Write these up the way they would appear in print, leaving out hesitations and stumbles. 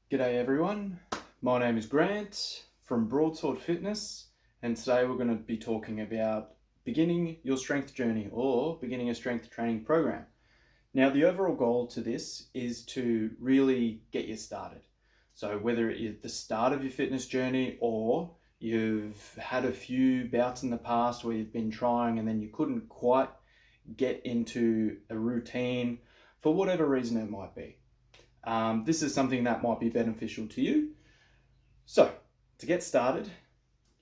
G'day everyone, my name is Grant from Broadsword Fitness, and today we're going to be talking about beginning your strength journey or beginning a strength training program. Now the overall goal to this is to really get you started. So whether it is the start of your fitness journey or you've had a few bouts in the past where you've been trying and then you couldn't quite get into a routine for whatever reason it might be. This is something that might be beneficial to you. So, to get started,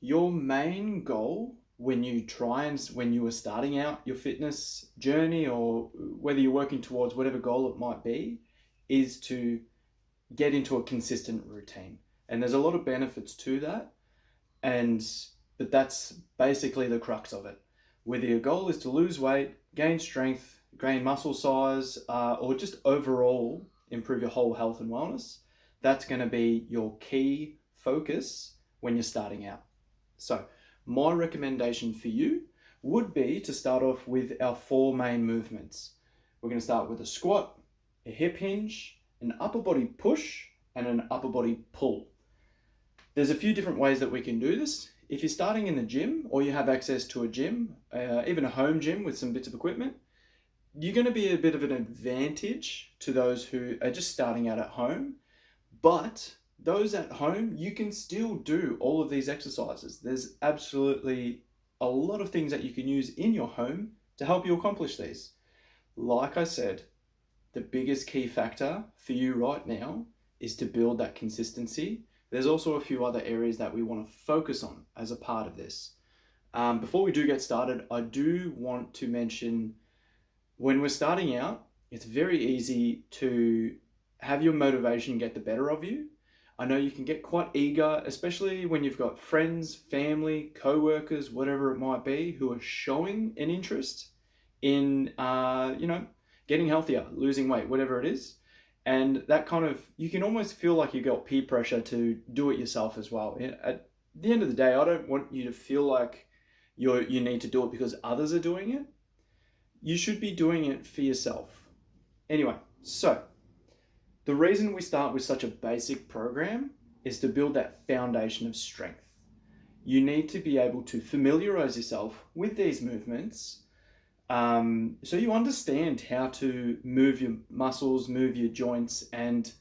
your main goal when you are starting out your fitness journey, or whether you're working towards whatever goal it might be, is to get into a consistent routine. And there's a lot of benefits to that, but that's basically the crux of it. Whether your goal is to lose weight, gain strength, gain muscle size, or just overall improve your whole health and wellness, that's going to be your key focus when you're starting out. So my recommendation for you would be to start off with our 4 main movements. We're going to start with a squat, a hip hinge, an upper body push, and an upper body pull. There's a few different ways that we can do this. If you're starting in the gym or you have access to a gym, even a home gym with some bits of equipment, you're going to be a bit of an advantage to those who are just starting out at home. But those at home, you can still do all of these exercises. There's absolutely a lot of things that you can use in your home to help you accomplish these. Like I said, the biggest key factor for you right now is to build that consistency. There's also a few other areas that we want to focus on as a part of this. Before we do get started, I do want to mention, when we're starting out, it's very easy to have your motivation get the better of you. I know you can get quite eager, especially when you've got friends, family, co-workers, whatever it might be, who are showing an interest in, getting healthier, losing weight, whatever it is. And that kind of, you can almost feel like you got peer pressure to do it yourself as well. At the end of the day, I don't want you to feel like you need to do it because others are doing it. You should be doing it for yourself. Anyway, so the reason we start with such a basic program is to build that foundation of strength. You need to be able to familiarize yourself with these movements, so you understand how to move your muscles, move your joints, and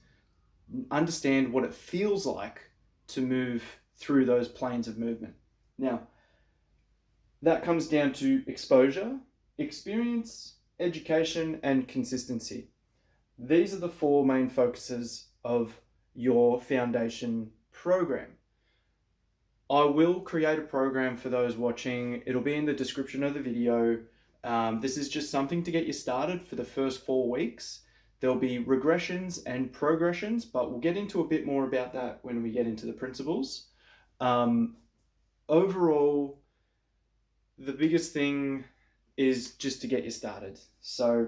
understand what it feels like to move through those planes of movement. Now, that comes down to exposure, experience, education, and consistency. These are the 4 main focuses of your foundation program. I will create a program for those watching. It'll be in the description of the video. This is just something to get you started for the first 4 weeks. There'll be regressions and progressions, but we'll get into a bit more about that when we get into the principles. Overall, the biggest thing is just to get you started. So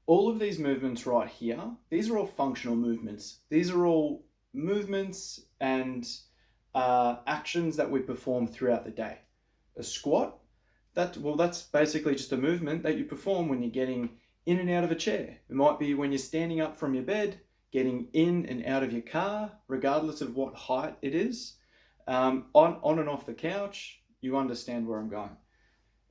all of these movements right here, these are all functional movements. These are all movements and actions that we perform throughout the day. A squat, that's basically just a movement that you perform when you're getting in and out of a chair. It might be when you're standing up from your bed, getting in and out of your car, regardless of what height it is. On and off the couch, you understand where I'm going.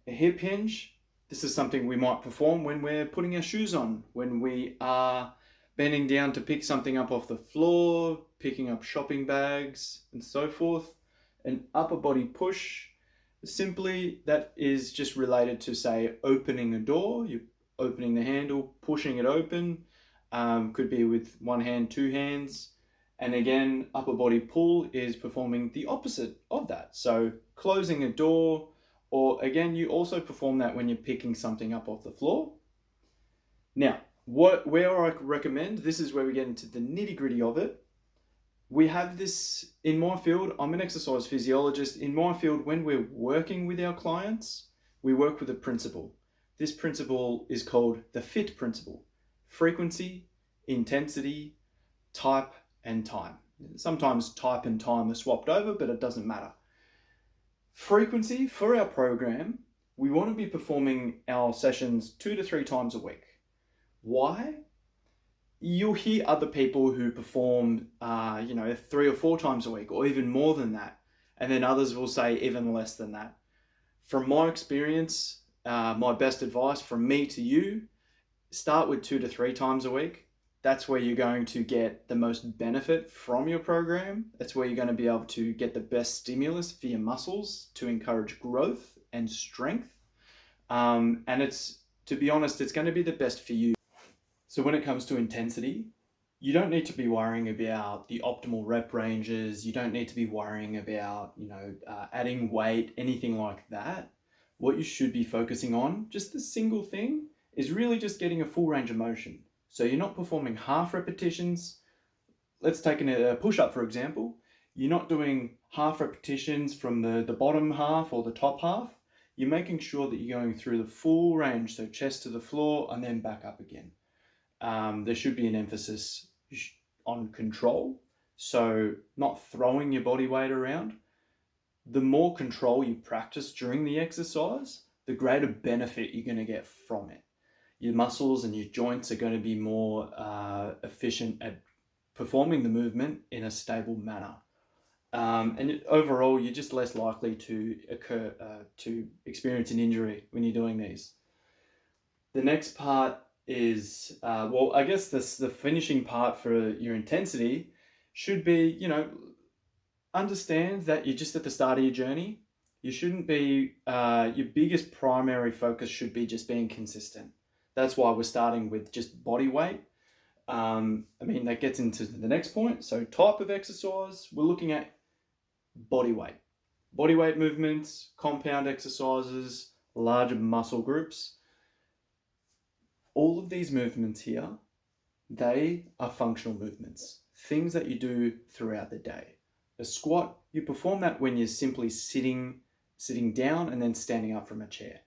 A hip hinge, this is something we might perform when we're putting our shoes on, when we are bending down to pick something up off the floor, picking up shopping bags, and so forth. An upper body push, simply that is just related to, say, opening a door. You're opening the handle, pushing it open. Could be with one hand, 2 hands. And again, upper body pull is performing the opposite of that. So closing a door, or again, you also perform that when you're picking something up off the floor. Now, where I recommend, this is where we get into the nitty gritty of it. We have this in my field. I'm an exercise physiologist. In my field, when we're working with our clients, we work with a principle. This principle is called the FIT principle: frequency, intensity, type, and time. Sometimes type and time are swapped over, but it doesn't matter. Frequency for our program, we want to be performing our sessions 2 to 3 times a week. Why? you'll hear other people who perform, 3 or 4 times a week, or even more than that. And then others will say even less than that. From my experience, my best advice from me to you, start with 2 to 3 times a week. That's where you're going to get the most benefit from your program. That's where you're going to be able to get the best stimulus for your muscles to encourage growth and strength. And to be honest, it's going to be the best for you. So when it comes to intensity, you don't need to be worrying about the optimal rep ranges. You don't need to be worrying about, adding weight, anything like that. What you should be focusing on, just the single thing, is really just getting a full range of motion. So you're not performing half repetitions. Let's take a push-up, for example. You're not doing half repetitions from the bottom half or the top half. You're making sure that you're going through the full range, so chest to the floor and then back up again. There should be an emphasis on control, so not throwing your body weight around. The more control you practice during the exercise, the greater benefit you're going to get from it. Your muscles and your joints are going to be more efficient at performing the movement in a stable manner. And overall, you're just less likely to experience an injury when you're doing these. The next part is, I guess the finishing part for your intensity should be, understand that you're just at the start of your journey. You shouldn't be, your biggest primary focus should be just being consistent. That's why we're starting with just body weight. That gets into the next point. So type of exercise, we're looking at body weight movements, compound exercises, larger muscle groups. All of these movements here, they are functional movements, things that you do throughout the day. A squat, you perform that when you're simply sitting down and then standing up from a chair.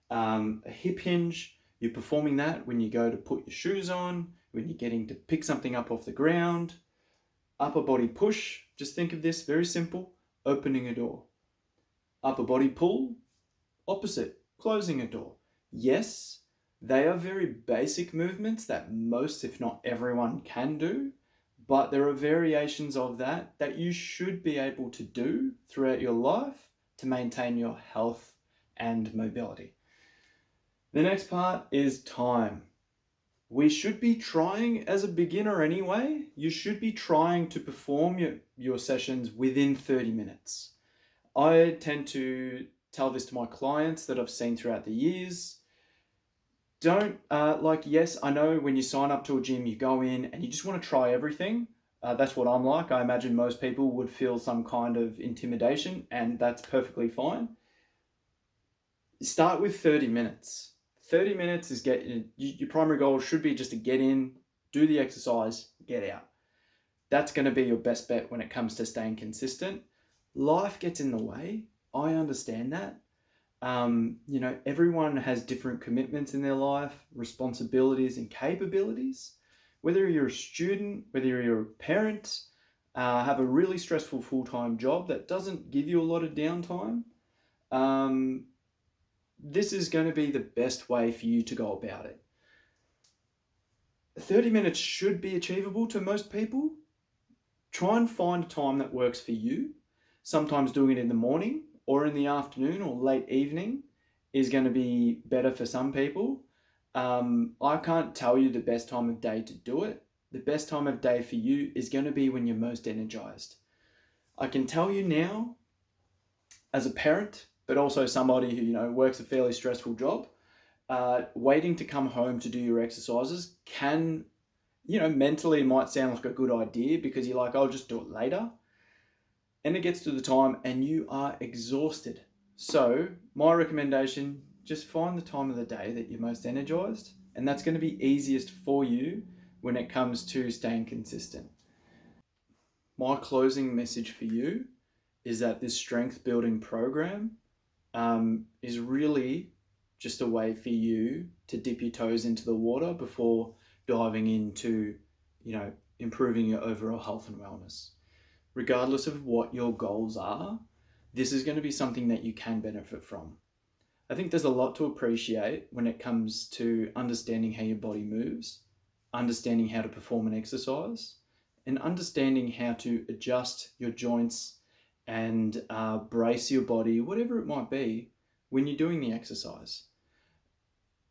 A hip hinge, you're performing that when you go to put your shoes on, when you're getting to pick something up off the ground. Upper body push, just think of this, very simple, opening a door. Upper body pull, opposite, closing a door. Yes, they are very basic movements that most, if not everyone, can do, but there are variations of that you should be able to do throughout your life to maintain your health and mobility. The next part is time. We should be trying, as a beginner anyway, you should be trying to perform your sessions within 30 minutes. I tend to tell this to my clients that I've seen throughout the years. Yes, I know when you sign up to a gym, you go in and you just want to try everything. That's what I'm like. I imagine most people would feel some kind of intimidation, and that's perfectly fine. Start with 30 minutes. 30 minutes is your primary goal should be just to get in, do the exercise, get out. That's going to be your best bet when it comes to staying consistent. Life gets in the way. I understand that. Everyone has different commitments in their life, responsibilities and capabilities. Whether you're a student, whether you're a parent, have a really stressful full-time job that doesn't give you a lot of downtime, this is going to be the best way for you to go about it. 30 minutes should be achievable to most people. Try and find a time that works for you. Sometimes doing it in the morning or in the afternoon or late evening is going to be better for some people. I can't tell you the best time of day to do it. The best time of day for you is going to be when you're most energized. I can tell you now, as a parent, but also somebody who works a fairly stressful job, waiting to come home to do your exercises can, mentally it might sound like a good idea because you're like, I'll just do it later. And it gets to the time and you are exhausted. So my recommendation, just find the time of the day that you're most energized, and that's going to be easiest for you when it comes to staying consistent. My closing message for you is that this strength building program is really just a way for you to dip your toes into the water before diving into, improving your overall health and wellness. Regardless of what your goals are, this is going to be something that you can benefit from. I think there's a lot to appreciate when it comes to understanding how your body moves understanding how to perform an exercise, and understanding how to adjust your joints and brace your body, whatever it might be, when you're doing the exercise.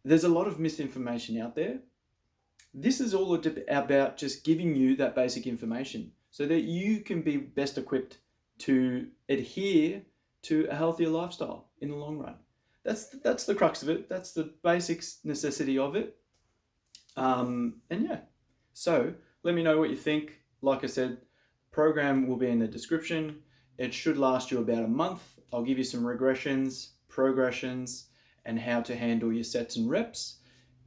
There's a lot of misinformation out there. This is all about just giving you that basic information so that you can be best equipped to adhere to a healthier lifestyle in the long run. That's the crux of it. That's the basic necessity of it. And yeah, so let me know what you think. Like I said, program will be in the description. It should last you about a month. I'll give you some regressions, progressions, and how to handle your sets and reps.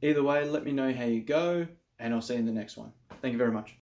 Either way, let me know how you go, and I'll see you in the next one. Thank you very much.